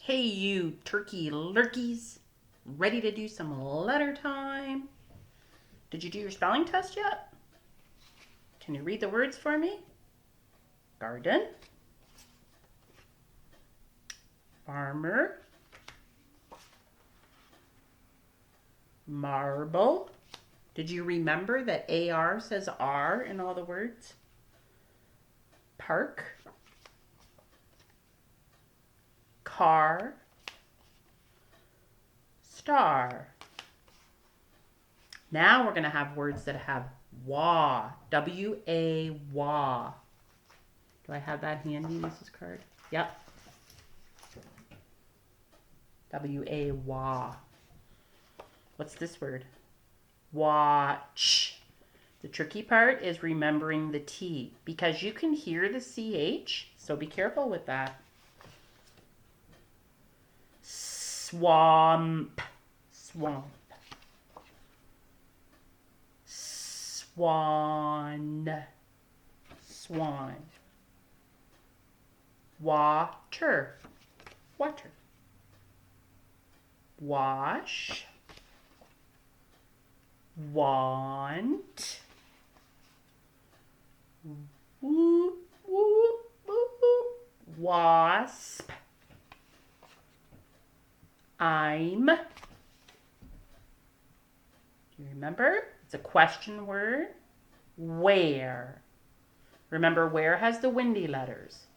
Hey, you turkey lurkies. Ready to do some letter time? Did you do your spelling test yet? Can you read the words for me? Garden, farmer, marble. Did you remember that AR says R in all the words? Park, car, star. Now we're going to have words that have wah, W-A, wah. Do I have that handy, Mrs. Card? Yep. W-A, wah. What's this word? Watch. The tricky part is remembering the T because you can hear the CH, so be careful with that. Swamp, swamp. Swan, swan. Water, water. Wash, want. Woo, woo, woo. Wasp. I'm. Do you remember? It's a question word. Where. Remember, where has the windy letters?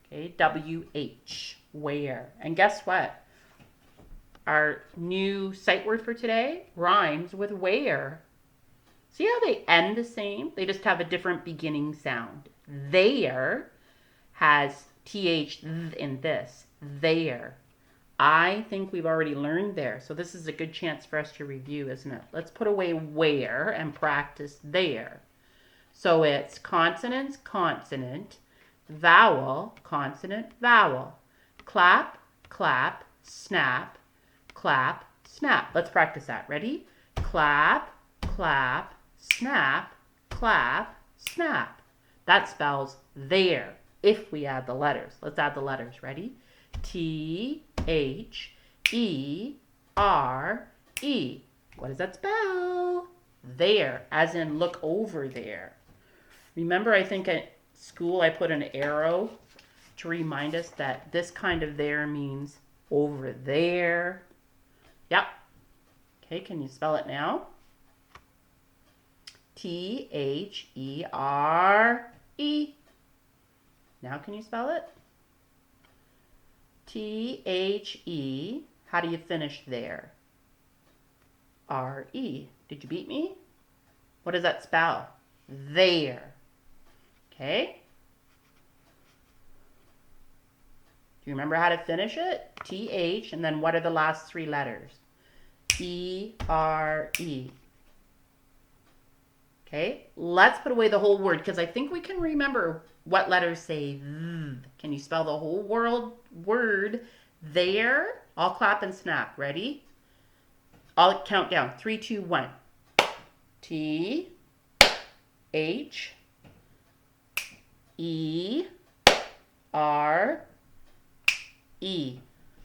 Okay, W-H. Where. And guess what? Our new sight word for today rhymes with where. See how they end the same? They just have a different beginning sound. There has TH in this. There. I think we've already learned there. So this is a good chance for us to review, isn't it? Let's put away where and practice there. So it's consonants, consonant, vowel, consonant, vowel. Clap, clap, snap, clap, snap. Let's practice that. Ready? Clap, clap, snap, clap, snap. That spells there if we add the letters. Let's add the letters. Ready? T-H-E-R-E. What does that spell? There, as in look over there. Remember, I think at school I put an arrow to remind us that this kind of there means over there. Yep. Okay, can you spell it now? T-H-E-R-E. Now can you spell it? T-H-E. How do you finish there? R-E. Did you beat me? What does that spell? There. Okay. Do you remember how to finish it? T-H, and then what are the last three letters? E-R-E. Okay, let's put away the whole word because I think we can remember what letters say th. Can you spell the whole word there? I'll clap and snap. Ready? I'll count down. 3, 2, 1. T, H, E, R, E.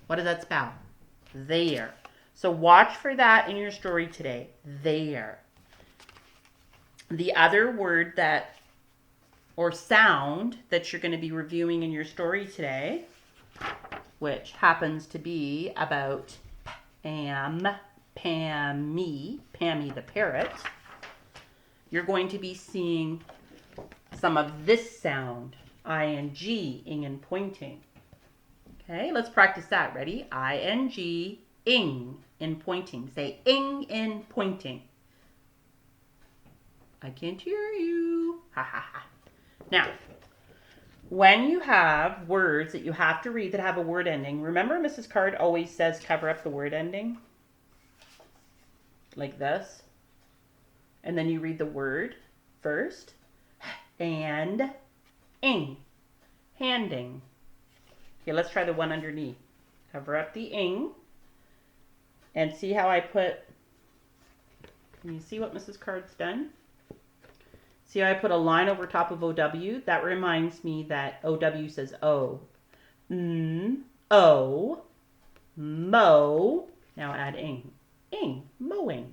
What does that spell? There. So watch for that in your story today. There. The other word that, or sound that you're going to be reviewing in your story today, which happens to be about Pammy the parrot, you're going to be seeing some of this sound, ing, ing and pointing. Okay, let's practice that. Ready? I-N-G, ing, in pointing. Say ing in pointing. I can't hear you. Ha ha ha. Now, when you have words that you have to read that have a word ending, remember Mrs. Card always says cover up the word ending? Like this. And then you read the word first. And ing. Handing. Okay, let's try the one underneath. Cover up the ing. And see how I put, can you see what Mrs. Card's done? See how I put a line over top of OW? That reminds me that OW says O. O, mow. Now add ing. Ing, mowing.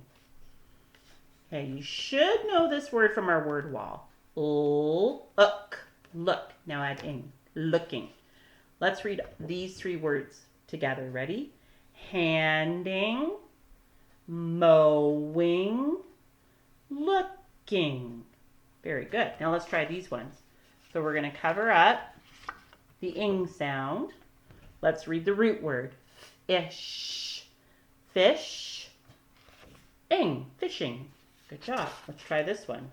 Okay, you should know this word from our word wall. Look. Now add ing. Looking. Let's read these three words together. Ready? Handing, mowing, looking. Very good. Now let's try these ones. So we're going to cover up the ing sound. Let's read the root word. Ish, fish, ing, fishing. Good job. Let's try this one.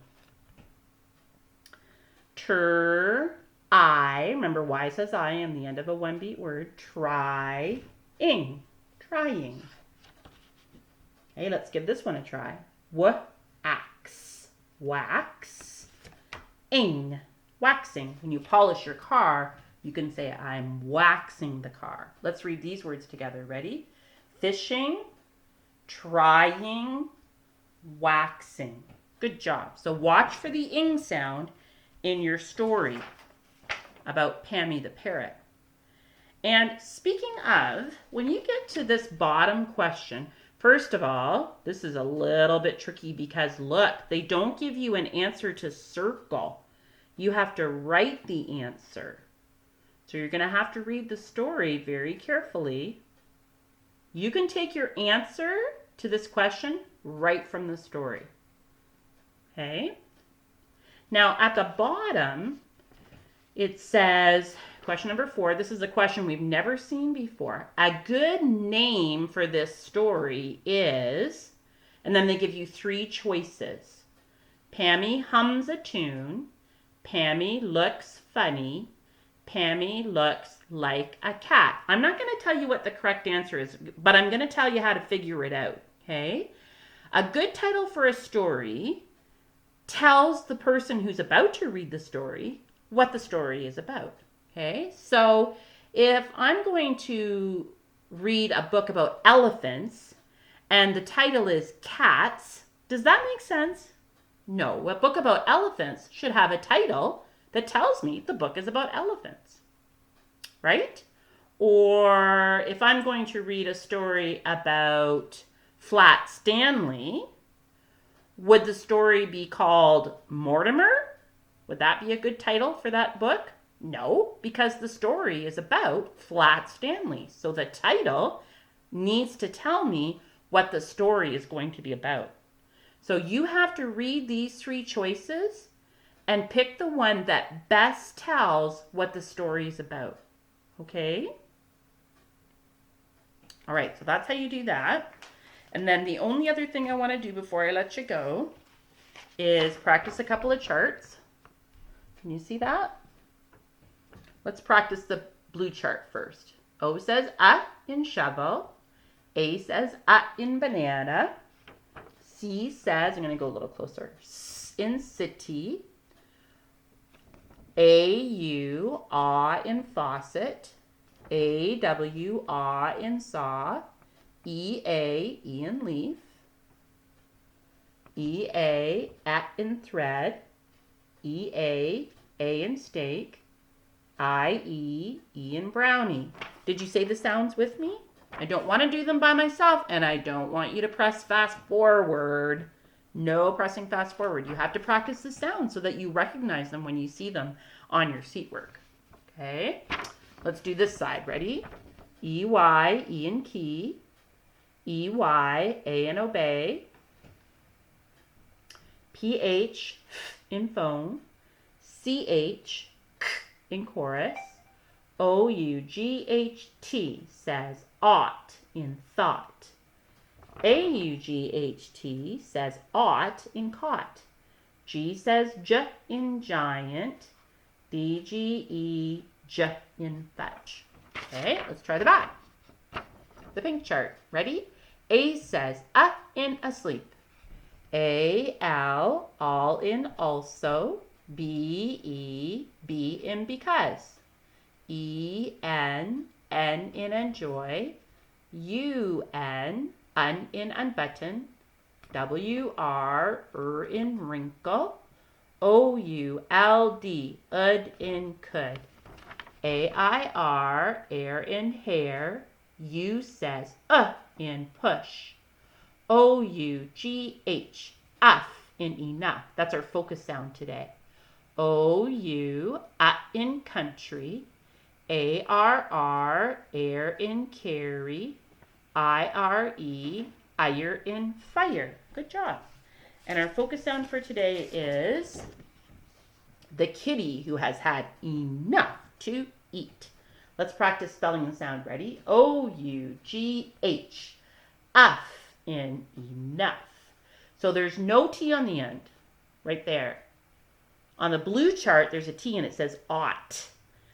I, remember Y says I in the end of a one-beat word. Trying, trying. Okay, let's give this one a try. Wax, ing, waxing. When you polish your car, you can say I'm waxing the car. Let's read these words together. Ready? Fishing, trying, waxing. Good job. So watch for the ing sound in your story about Pammy the parrot. And speaking of, when you get to this bottom question, first of all, this is a little bit tricky because look, they don't give you an answer to circle. You have to write the answer. So you're going to have to read the story very carefully. You can take your answer to this question right from the story. Okay? Now at the bottom, it says, question number 4, this is a question we've never seen before. A good name for this story is, and then they give you 3 choices. Pammy hums a tune, Pammy looks funny, Pammy looks like a cat. I'm not going to tell you what the correct answer is, but I'm going to tell you how to figure it out, okay? A good title for a story tells the person who's about to read the story what the story is about, okay? So if I'm going to read a book about elephants and the title is Cats, does that make sense? No, a book about elephants should have a title that tells me the book is about elephants, right? Or if I'm going to read a story about Flat Stanley, would the story be called Mortimer? Would that be a good title for that book? No, because the story is about Flat Stanley. So the title needs to tell me what the story is going to be about. So you have to read these 3 choices and pick the one that best tells what the story is about. Okay? All right, so that's how you do that. And then the only other thing I want to do before I let you go is practice a couple of charts. Can you see that? Let's practice the blue chart first. O says in shovel. A says in banana. C says, I'm going to go a little closer, in city. A-U, in faucet. A-W, in saw. E-A, in leaf. E-A, in thread. E-A, in steak. I-E, in brownie. Did you say the sounds with me? I don't want to do them by myself, and I don't want you to press fast forward. No pressing fast forward. You have to practice the sounds so that you recognize them when you see them on your seat work. Okay? Let's do this side. Ready? E-Y, in key. E-Y, in obey. P-H, in phone. C-H, in chorus. O-U-G-H-T says ought in thought. A-U-G-H-T says ought in caught. G says J in giant. D-G-E, J in fetch. Okay, let's try the back. The pink chart. Ready? A says in asleep. A-L, all in also. B-E, B in because. E-N, N in enjoy. U-N, un in unbutton. W-R, in wrinkle. O-U-L-D, ud in could. A-I-R, air in hair. U says in push. O-U-G-H, in enough. That's our focus sound today. O-U, in country. A-R-R, air in carry. I-R-E, ire in fire. Good job. And our focus sound for today is the kitty who has had enough to eat. Let's practice spelling the sound. Ready? O-U-G-H, in enough. So there's no T on the end, right there. On the blue chart, there's a T and it says ought.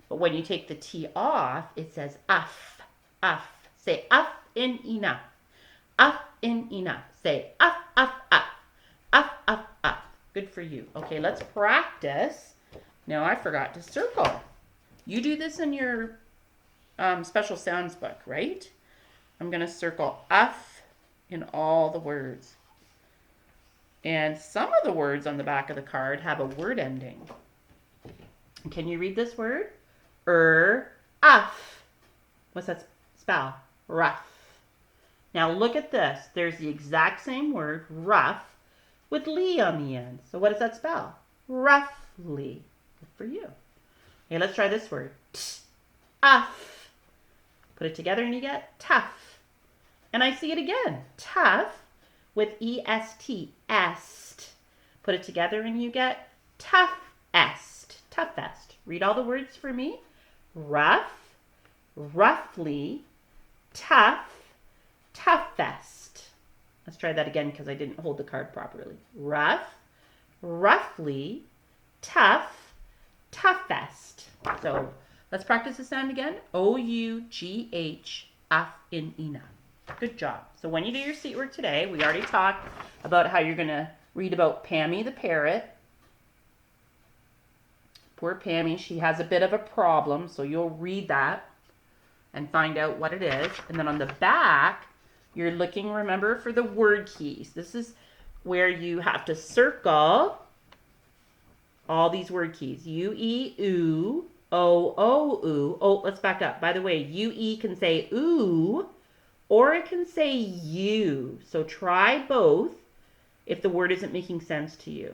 But when you take the T off, it says uff. Say uff in enough. Uff in enough. Say uff. Good for you. Okay, let's practice. Now I forgot to circle. You do this in your special sounds book, right? I'm going to circle uff in all the words. And some of the words on the back of the card have a word ending. Can you read this word? Uff. What's that spell? Rough. Now look at this. There's the exact same word, rough, with ly on the end. So what does that spell? Roughly. Good for you. Okay, let's try this word. Uff. Put it together and you get tough. And I see it again. Tough with E-S-T. Est. Put it together and you get toughest. Toughest. Read all the words for me. Rough, roughly, tough, toughest. Let's try that again because I didn't hold the card properly. Rough, roughly, tough, toughest. So let's practice the sound again. O-U-G-H, in enough. Good job. So when you do your seat work today, we already talked about how you're going to read about Pammy the parrot. Poor Pammy, she has a bit of a problem, so you'll read that and find out what it is. And then on the back, you're looking, remember, for the word keys. This is where you have to circle all these word keys. U-E, ooh, O-O, ooh. Oh, let's back up. By the way, U-E can say ooh, or it can say you. So try both if the word isn't making sense to you.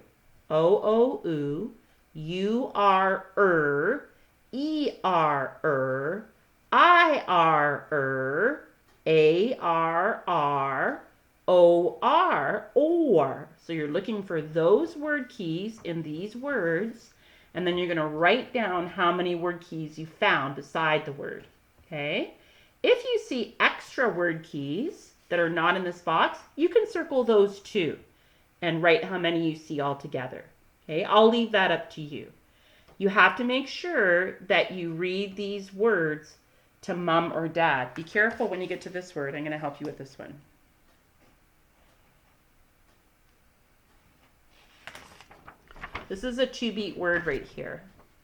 O-O, ooh. U-R-er, E-R-er, I-R-er, A-R-R, O-R, or. So you're looking for those word keys in these words, and then you're going to write down how many word keys you found beside the word, okay? If you see extra word keys that are not in this box, you can circle those too and write how many you see all together. Okay, I'll leave that up to you. You have to make sure that you read these words to mom or dad. Be careful when you get to this word. I'm going to help you with this one. This is a 2-beat word right here.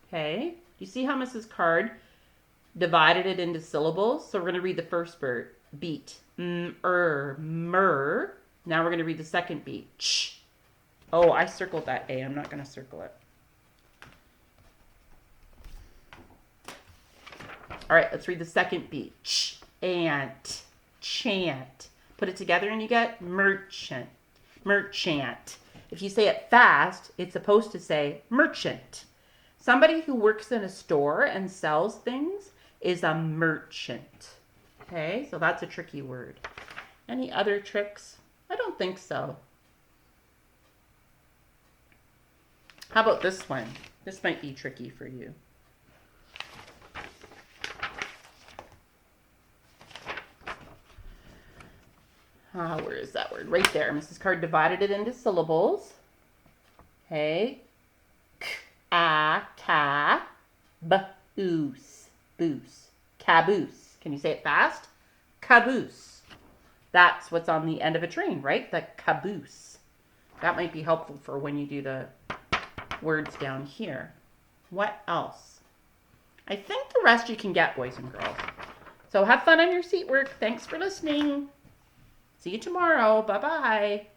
Okay, you see how Mrs. Card divided it into syllables? So we're going to read the first word, beat, mer. Now we're going to read the second beat, ch. Oh, I circled that A. I'm not going to circle it. All right, let's read the second beat. Ch, ant, chant. Put it together and you get merchant. Merchant. If you say it fast, it's supposed to say merchant. Somebody who works in a store and sells things is a merchant. Okay, so that's a tricky word. Any other tricks? I don't think so. How about this one? This might be tricky for you. Where is that word? Right there. Mrs. Card divided it into syllables. Okay. K-a, ka, b-oos, boos. Caboose. Can you say it fast? Caboose. That's what's on the end of a train, right? The caboose. That might be helpful for when you do the words down here. What else? I think the rest you can get, boys and girls. So have fun on your seat work. Thanks for listening. See you tomorrow. Bye-bye.